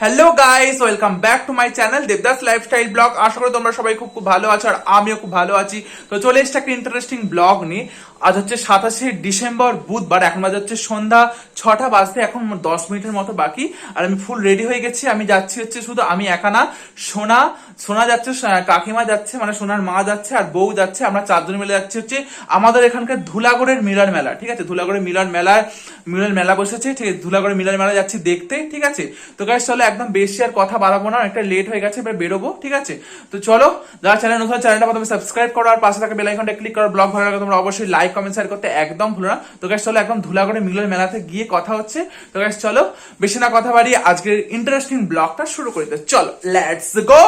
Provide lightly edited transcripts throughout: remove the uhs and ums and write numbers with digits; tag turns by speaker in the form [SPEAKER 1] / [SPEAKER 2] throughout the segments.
[SPEAKER 1] Hello guys, welcome back to my channel Debdas lifestyle blog. আশা করি তোমরা সবাই খুব ভালো আছো আর আমিও খুব ভালো আছি। তো চলে এসেছে একটা ইন্টারেস্টিং ব্লগ নিয়ে। আজ হচ্ছে 27শে ডিসেম্বর বুধবার, এখন বাজে হচ্ছে সন্ধ্যা 6টা বাজতে এখন 10 মিনিটের মতো বাকি। আর আমি ফুল রেডি হয়ে গেছি। আমি যাচ্ছি হচ্ছে শুধু আমি একা না, সোনা যাচ্ছে, কাকিমা যাচ্ছে, মানে সোনার মা যাচ্ছে আর বউ যাচ্ছে। আমরা 4জন মিলে যাচ্ছি হচ্ছে আমাদের এখানকার ধুলাগড়ের মিলন মেলা। ঠিক আছে, ধুলাগড়ের মিলন মেলা বসেছে। ঠিক আছে, ধুলাগড়ের মিলন মেলা যাচ্ছি দেখতে। ঠিক আছে, তো গাইস চলো, একদম বেশি আর কথা বাড়াবো না, একটা লেট হয়ে গেছে, এবার বেরোবো। ঠিক আছে, তো চলো, যারা চ্যানেল নতুন চ্যানেলটা প্রথমে সাবস্ক্রাইব করো আর পাশে থাকা বেল আইকনটা ক্লিক করো। ব্লগ ভালো লাগে তোমরা অবশ্যই লাইক কমেন্ট শেয়ার করতে একদম ভুলো না। তো গাইস চলো, একদম ধুলাগড়ের মিলন মেলাতে গিয়ে কথা হচ্ছে। তো গাইস চলো, বেশি না কথা বাড়িয়ে আজকের ইন্টারেস্টিং ব্লগটা শুরু করে দিতে চলো, লেটস গো।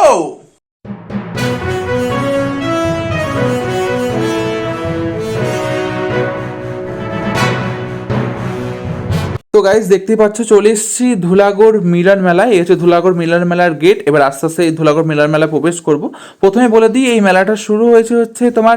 [SPEAKER 1] তো গাইজ দেখতেই পাচ্ছ, চলে এসেছি ধুলাগড় মিলন মেলায়। এই হচ্ছে ধুলাগড় মিলন মেলার গেট। এবার আস্তে আস্তে এই ধুলাগড় মিলন মেলা প্রবেশ করব। প্রথমে বলে দিই, এই মেলাটা শুরু হয়েছে হচ্ছে তোমার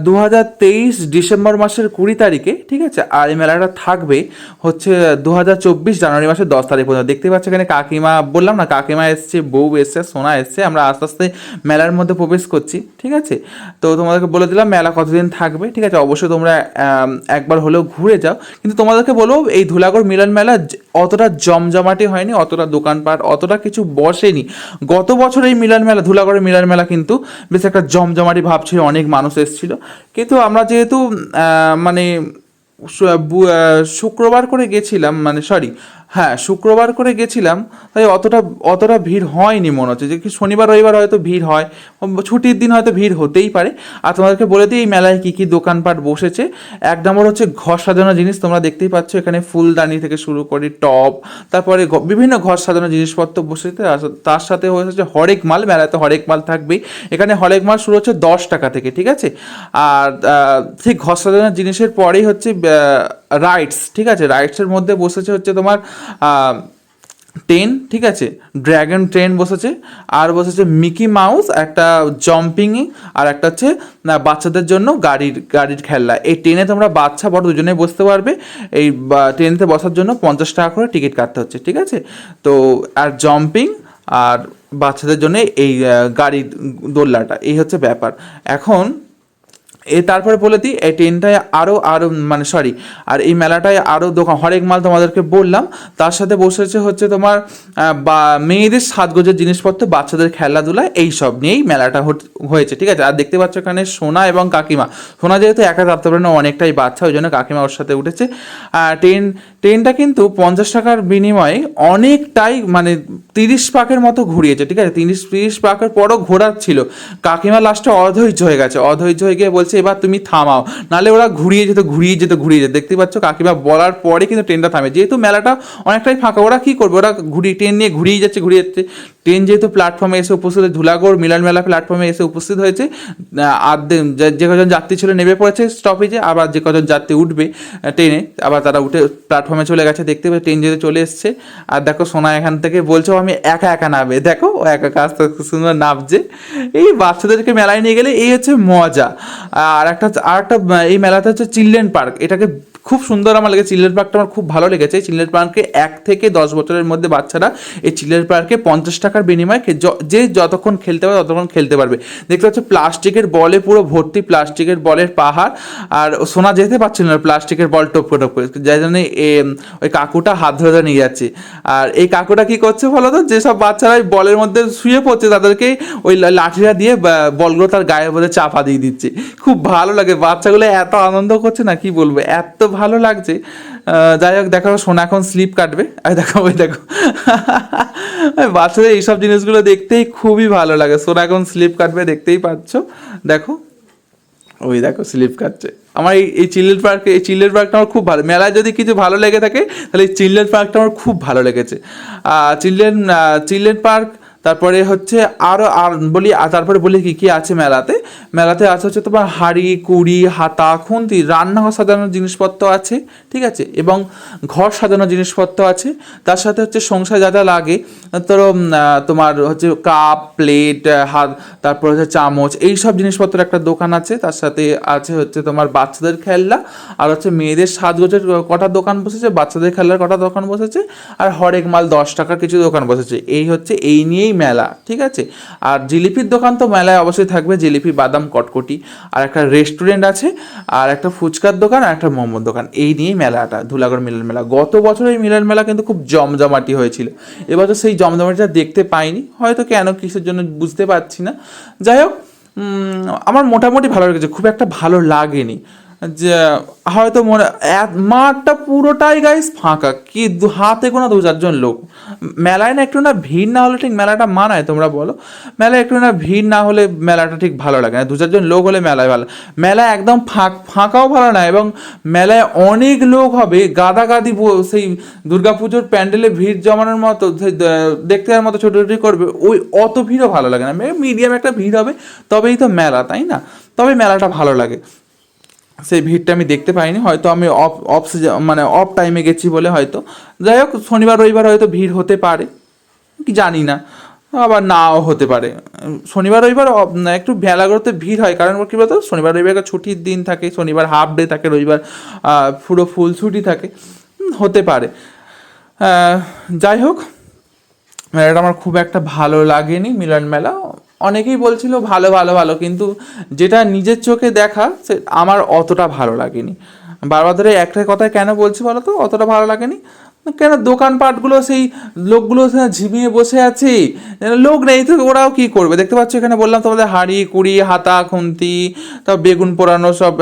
[SPEAKER 1] 2023 ডিসেম্বর মাসের 20 তারিখে। ঠিক আছে, আর এই মেলাটা থাকবে হচ্ছে 2024 জানুয়ারি মাসের 10 তারিখ পর্যন্ত। দেখতে পাচ্ছ এখানে কাকিমা, বললাম না, কাকিমা এসছে, বউ এসছে, সোনা এসছে। আমরা আস্তে আস্তে মেলার মধ্যে প্রবেশ করছি। ঠিক আছে, তো তোমাদেরকে বলে দিলাম মেলা কতদিন থাকবে। ঠিক আছে, অবশ্যই তোমরা একবার হলেও ঘুরে যাও। কিন্তু তোমাদেরকে বলবো, এই ধুলাগড় মিলন মেলা অতটা জমজমাটি হয়নি, অতটা দোকানপাট অতটা কিছু বসেনি। গত বছর এই মিলন মেলা, ধুলাগড়ের মিলন মেলা কিন্তু বেশ একটা জমজমাটি ভাব ছিল, অনেক মানুষ এসেছিল। কিন্তু আমরা যেহেতু মানে শুক্রবার করে গেছিলাম, মানে সরি, হ্যাঁ শুক্রবার করে গেছিলাম, তাই অতটা ভিড় হয়নি মনে হচ্ছে। যে কি শনিবার রবিবার হয়তো ভিড় হয়, ছুটির দিন হয়তো ভিড় হতেই পারে। আর তোমাদেরকে বলে দিই এই মেলায় কী কী দোকানপাট বসেছে। এক নম্বর হচ্ছে ঘর সাজানোর জিনিস, তোমরা দেখতেই পাচ্ছ এখানে ফুলদানি থেকে শুরু করে টব, তারপরে বিভিন্ন ঘর সাজানোর জিনিসপত্র বসেছে। তার সাথে হচ্ছে হরেক মাল, মেলাতে হরেক মাল থাকবেই। এখানে হরেক মাল শুরু হচ্ছে 10 টাকা থেকে। ঠিক আছে, আর ঠিক ঘর সাজানোর জিনিসের পরেই হচ্ছে রাইডস। ঠিক আছে, রাইডসের মধ্যে বসেছে হচ্ছে তোমার ট্রেন। ঠিক আছে, ড্র্যাগন ট্রেন বসেছে, আর বসেছে মিকি মাউস, একটা জাম্পিং, আর একটা হচ্ছে বাচ্চাদের জন্য গাড়ির খেলনা। এই ট্রেনে তোমরা বাচ্চা বড় দুজনেই বসতে পারবে। এই ট্রেনেতে বসার জন্য 50 টাকা করে টিকিট কাটতে হচ্ছে। ঠিক আছে, তো আর জাম্পিং আর বাচ্চাদের জন্য এই গাড়ির দোলনাটা, এই হচ্ছে ব্যাপার। এখন তারপরে বলে দিই, এই ট্রেনটায় আরও মানে সরি, আর এই মেলাটায় আরও দোকান, হরেক মাল তোমাদেরকে বললাম। তার সাথে বসেছে হচ্ছে তোমার বা মেয়েদের সাজগোজের জিনিসপত্র, বাচ্চাদের খেলাধুলা, এই সব নিয়েই মেলাটা হয়েছে। ঠিক আছে, আর দেখতে পাচ্ছ এখানে সোনা এবং কাকিমা। সোনা যেহেতু একা চাপতে পারে না, অনেকটাই বাচ্চা, ওই জন্য কাকিমা ওর সাথে উঠেছে। ট্রেনটা কিন্তু 50 টাকার বিনিময়ে অনেকটাই, মানে 30 পাকের মতো ঘুরিয়েছে। ঠিক আছে, 30 পাকের পরও ঘোরাচ্ছিল। কাকিমা লাস্টে অধৈর্য হয়ে গেছে, অধৈর্য হয়ে গিয়ে বলছে এবার তুমি থামাও, নাহলে ওরা ঘুরিয়ে যেত। দেখতে পাচ্ছ কাকিমা বলার পরে কিন্তু ট্রেনটা থামে। যেহেতু মেলাটা অনেকটাই ফাঁকা, ওরা কি করবে, ওরা ট্রেন নিয়ে ঘুরিয়ে যাচ্ছে। ট্রেন যেহেতু প্ল্যাটফর্মে এসে উপস্থিত, ধুলাগড় মিলন মেলা প্ল্যাটফর্মে এসে উপস্থিত হয়েছে। আর যে কজন যাত্রী ছিল নেমে পড়েছে স্টপেজে, আবার যে কজন যাত্রী উঠবে ট্রেনে, আবার তারা উঠে প্ল্যাটফর্মে চলে গেছে। দেখতে পাচ্ছি ট্রেন যেহেতু চলে এসছে। আর দেখো সোনা এখান থেকে বলছো আমি একা একা নামবে, দেখো ও একা আস্তে আস্তে সুন্দর নামছে। এই বাচ্চাদেরকে মেলায় নিয়ে গেলে এই হচ্ছে মজা। আর একটা এই মেলাতে হচ্ছে চিলড্রেন পার্ক, এটাকে খুব সুন্দর আমার লেগেছে। চিলড্রেন পার্কটা আমার খুব ভালো লেগেছে। চিলড্রেন পার্কে 1 থেকে 10 বছরের মধ্যে বাচ্চারা এই চিলড্রেন পার্কে 50 টাকার বিনিময়ে যে যতক্ষণ খেলতে পারবে ততক্ষণ খেলতে পারবে। দেখতে পাচ্ছ প্লাস্টিকের বলে পুরো ভর্তি, প্লাস্টিকের বলের পাহাড়। আর সোনা যেতে পারছিল না, প্লাস্টিকের বল টপ করে যার জন্য ওই কাকুটা হাত ধরে নিয়ে যাচ্ছে। আর এই কাকুটা কি করছে বলো তো, যেসব বাচ্চারা ওই বলের মধ্যে শুয়ে পড়ছে তাদেরকে ওই লাঠিটা দিয়ে বলগুলো তার গায়ের মধ্যে চাপা দিয়ে দিচ্ছে। খুব ভালো লাগে, বাচ্চাগুলো এত আনন্দ করছে না, কি বলবো, এত ভালো লাগছে। যাই হোক, দেখো সোনা এখন স্লিপ কাটবে। আর দেখো ওই দেখো বাচ্চাদের এইসব জিনিসগুলো দেখতেই খুবই ভালো লাগে। সোনা এখন স্লিপ কাটবে, দেখতেই পাচ্ছ, দেখো ওই দেখো স্লিপ কাটছে। আমার এই চিলড্রেন পার্কটা আমার খুব ভালো। মেলায় যদি কিছু ভালো লেগে থাকে তাহলে এই চিলড্রেন পার্কটা আমার খুব ভালো লেগেছে। চিলড্রেন পার্ক তারপরে হচ্ছে আরও আর বলি, তারপরে বলি কী কী আছে মেলাতে। মেলাতে আছে হচ্ছে তোমার হাঁড়ি কুড়ি হাতা খুন্তি, রান্নাঘর সাজানোর জিনিসপত্র আছে, ঠিক আছে, এবং ঘর সাজানোর জিনিসপত্র আছে। তার সাথে হচ্ছে সংসার যা যা লাগে, ধরো তোমার হচ্ছে কাপ প্লেট হাত, তারপর হচ্ছে চামচ, এই সব জিনিসপত্রের একটা দোকান আছে। তার সাথে আছে হচ্ছে তোমার বাচ্চাদের খেলনা, আর হচ্ছে মেয়েদের সাজগোজের কটা দোকান বসেছে, বাচ্চাদের খেলনার কটা দোকান বসেছে, আর হরেক মাল 10 টাকার কিছু দোকান বসেছে। এই হচ্ছে এই নিয়েই মেলা, ঠিক আছে। আর জিলিপির দোকান তো মেলায় অবশ্যই থাকবে, জিলিপি বাদাম কটকটি, আর একটা রেস্টুরেন্ট আছে, আর একটা ফুচকার দোকান, আর একটা মোমোর দোকান। এই নিয়েই মেলাটা, ধুলাগড় মিলন মেলা। গত বছর এই মিলন মেলা কিন্তু খুব জমজমাটি হয়েছিল, এবছর সেই জমজমাটিটা দেখতে পাইনি, হয়তো কেন কিসের জন্য বুঝতে পারছি না। যাই হোক, আমার মোটামুটি ভালো লেগেছে, খুব একটা ভালো লাগেনি। যে হয়তো মাঠটা পুরোটাই গাইস ফাঁকা, কি হাতে গোনা 2-4 জন লোক। মেলায় না একটু না ভিড় না হলে ঠিক মেলাটা মানায়, তোমরা বলো? মেলায় একটু না ভিড় না হলে মেলাটা ঠিক ভালো লাগে না, 2-4 জন লোক হলে মেলায় ভালো। মেলায় একদম ফাঁকাও ভালো না, এবং মেলায় অনেক লোক হবে, গাদাগাদি সেই দুর্গাপুজোর প্যান্ডেলে ভিড় জমানোর মতো, দেখতে যাওয়ার মতো ছোটোছুটি করবে, ওই অত ভিড়ও ভালো লাগে না। মিডিয়াম একটা ভিড় হবে, তবেই তো মেলা, তাই না? তবে মেলাটা ভালো লাগে। সেই ভিড়টা আমি দেখতে পাইনি, হয়তো আমি অফ টাইমে গেছি বলে হয়তো। যাই হোক, শনিবার রবিবার হয়তো ভিড় হতে পারে, কি জানি না, আবার নাও হতে পারে। শনিবার রবিবার একটু মেলাগুলোতে ভিড় হয়, কারণ কী বলতো, শনিবার রবিবার ছুটির দিন থাকে, শনিবার হাফ ডে থাকে, রবিবার পুরো ফুল ছুটি থাকে, হতে পারে। যাই হোক, মেলাটা আমার খুব একটা ভালো লাগেনি, মিলন মেলা। অনেকেই বলছিল ভালো ভালো ভালো, কিন্তু যেটা নিজের চোখে দেখা সে আমার অতটা ভালো লাগেনি। বারবার ধরে একটাই কথা কেন বলছি বলো তো অতটা ভালো লাগেনি? কেন, দোকানপাটগুলো সেই লোকগুলো ঝিমিয়ে বসে আছে, লোক নেই তো ওরাও কী করবে? দেখতে পাচ্ছ এখানে বললাম তোমাদের হাঁড়ি কুড়ি হাতা খুন্তি, তারপর বেগুন পোড়ানো সব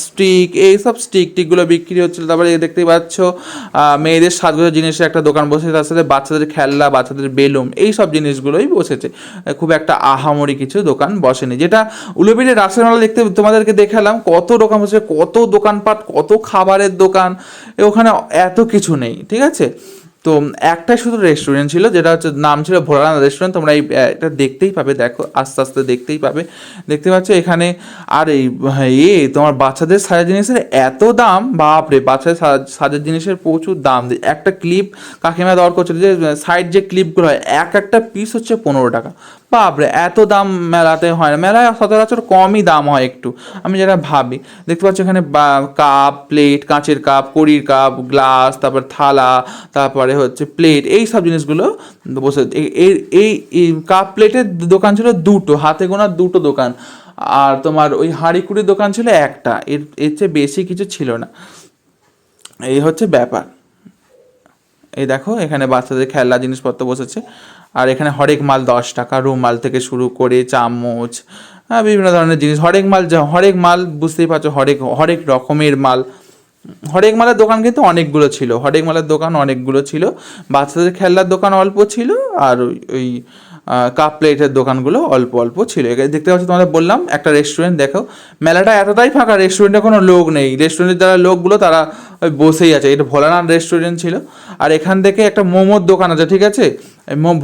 [SPEAKER 1] স্টিক, এই সব টিকগুলো বিক্রি হচ্ছিলো। তারপরে দেখতেই পাচ্ছ মেয়েদের সাজগোজের জিনিসের একটা দোকান বসেছে, তার সাথে বাচ্চাদের খেলনা, বাচ্চাদের বেলুন, এই সব জিনিসগুলোই বসেছে। খুব একটা আহামরি কিছু দোকান বসেনি। যেটা উলুবেড়িয়া রাসের মেলা দেখতে তোমাদেরকে দেখালাম, কত দোকান বসেছে, কত দোকানপাট, কত খাবারের দোকান, ওখানে এত কিছু নেই, ঠিক আছে। তো একটাই শুধু রেস্টুরেন্ট ছিল, যেটা হচ্ছে নাম ছিল ভোলানাথ রেস্টুরেন্ট। তোমরা এটা দেখতেই পাবে, দেখো আস্তে আস্তে দেখতেই পাবে, দেখতে পাচ্ছ এখানে। আর তোমার বাচ্চাদের সাজার জিনিসের এত দাম, বাপরে, বাচ্চাদের সাজার জিনিসের প্রচুর দাম। একটা ক্লিপ কাকিমা দর করছিল, যে সাইড যে ক্লিপগুলো হয়, একটা পিস হচ্ছে 15 টাকা। বাপরে, এত দাম মেলাতে হয় না, মেলায় সচরাচর কমই দাম হয় একটু, আমি যেটা ভাবি। দেখতে পাচ্ছ এখানে কাপ প্লেট, কাঁচের কাপ, কড়ির কাপ, গ্লাস, তারপর থালা, তারপরে হচ্ছে প্লেট, এই সব জিনিসগুলো বসে। এই কাপ প্লেটের দোকান ছিল দুটো, হাতে গোনা দুটো দোকান। আর তোমার ওই হাঁড়ি কুড়ির দোকান ছিল একটা, এর চেয়ে বেশি কিছু ছিল না। এই হচ্ছে ব্যাপার। এই দেখো এখানে বাচ্চাদের খেলনা জিনিসপত্র বসেছে, আর এখানে হরেক মাল 10 টাকা, রুমাল থেকে শুরু করে চামচ, বিভিন্ন ধরনের জিনিস, হরেক মাল বুঝতেই পারছো, হরেক রকমের মাল। হরেক মালের দোকান কিন্তু অনেকগুলো ছিল, হরেক মালের দোকান অনেকগুলো ছিল। বাচ্চাদের খেলনার দোকান অল্প ছিল, আর ওই কাপ প্লেটের দোকানগুলো অল্প অল্প ছিল। দেখতে পাচ্ছি, তোমাদের বললাম একটা রেস্টুরেন্ট। দেখো মেলাটা এতটাই ফাঁকা, রেস্টুরেন্টে কোনো লোক নেই, রেস্টুরেন্টের যারা লোকগুলো তারা ওই বসেই আছে। এটা ভোলানাথ রেস্টুরেন্ট ছিল, আর এখান থেকে একটা মোমোর দোকান আছে, ঠিক আছে।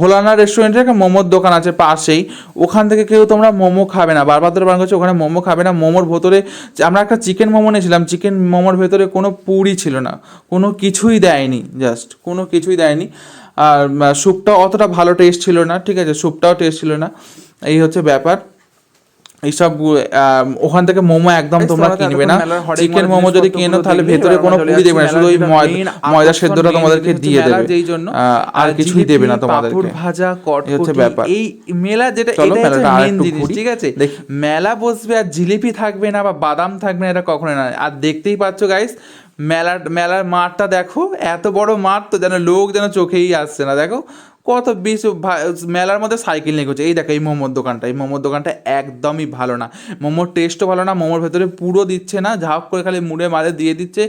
[SPEAKER 1] ভোলানাথ রেস্টুরেন্টের একটা মোমোর দোকান আছে পাশেই, ওখান থেকে কেউ তোমরা মোমো খাবে না, বারবার ধরে বারণ করছে ওখানে মোমো খাবে না। মোমোর ভেতরে আমরা একটা চিকেন মোমো নিয়েছিলাম, চিকেন মোমোর ভেতরে কোনো পুরি ছিল না, কোনো কিছুই দেয়নি, জাস্ট কোনো কিছুই দেয়নি। আর স্যুপটাও অতটা ভালো টেস্ট ছিল না, ঠিক আছে, স্যুপটাও টেস্ট ছিল না। এই হচ্ছে ব্যাপার। এইসব ওখান থেকে মোমো একদম তোমরা কিনবে না। চিকেন মোমো যদি কেনো তাহলে ভেতরে কোনো পুরি দেবে না, শুধু ওই ময়দা সেদ্ধটা তোমাদেরকে দিয়ে দেবে, যেই জন্য আর কিছুই দেবে না তোমাদেরকে। ভাজা হচ্ছে ব্যাপার। এই মেলা যেটা, এটা মেইন জিনিস, ঠিক আছে। মেলা বসবে আর জিলিপি থাকবে না বা বাদাম থাকবে না, এটা কখনো না। আর দেখতেই পাচ্ছ গাইস, মেলার মাঠটা দেখো, এত বড় মাঠ তো যেন লোক যেন চোখেই আসছে না। দেখো কত বেশি মেলার মধ্যে সাইকেল নিয়ে করছে। এই দেখো এই মোমোর দোকানটা একদমই ভালো না, মোমোর টেস্টও ভালো না, মোমোর ভেতরে পুরো দিচ্ছে না, ঝাপ করে খালি মুড়ে মারে দিয়ে দিচ্ছে।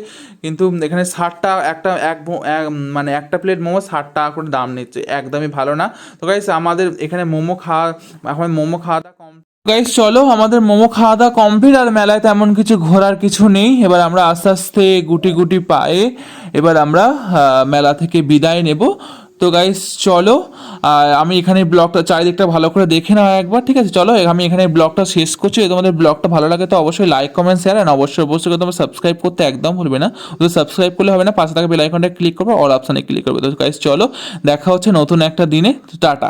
[SPEAKER 1] কিন্তু এখানে 60 টাকা মানে একটা প্লেট মোমো 60 টাকা করে দাম নিচ্ছে, একদমই ভালো না। তো গাইস আমাদের এখানে মোমো খাওয়াটা কম। গাইস চলো, আমাদের মোমো খাওয়া দাওয়া কমপ্লিট, আর মেলায় তেমন কিছু ঘোরার কিছু নেই। এবার আমরা আস্তে আস্তে গুটি গুটি পায়ে এবার আমরা মেলা থেকে বিদায় নেব। তো গাইস চলো, আমি এখানে ব্লগটা চারিদিকটা ভালো করে দেখে নাও একবার, ঠিক আছে? চলো আমি এখানে ব্লগটা শেষ করছি। যদি তোমাদের ব্লগটা ভালো লাগে তো অবশ্যই লাইক কমেন্ট শেয়ার অ্যান্ড অবশ্যই করে তোমরা সাবস্ক্রাইব করতে একদম ভুলবে না। তো সাবস্ক্রাইব করলে হবে না, পাশে থাকা বেল আইকনটা ক্লিক করবে, অল অপশানে ক্লিক করবে। তো গাইস চলো, দেখা হচ্ছে নতুন একটা দিনে। টাটা।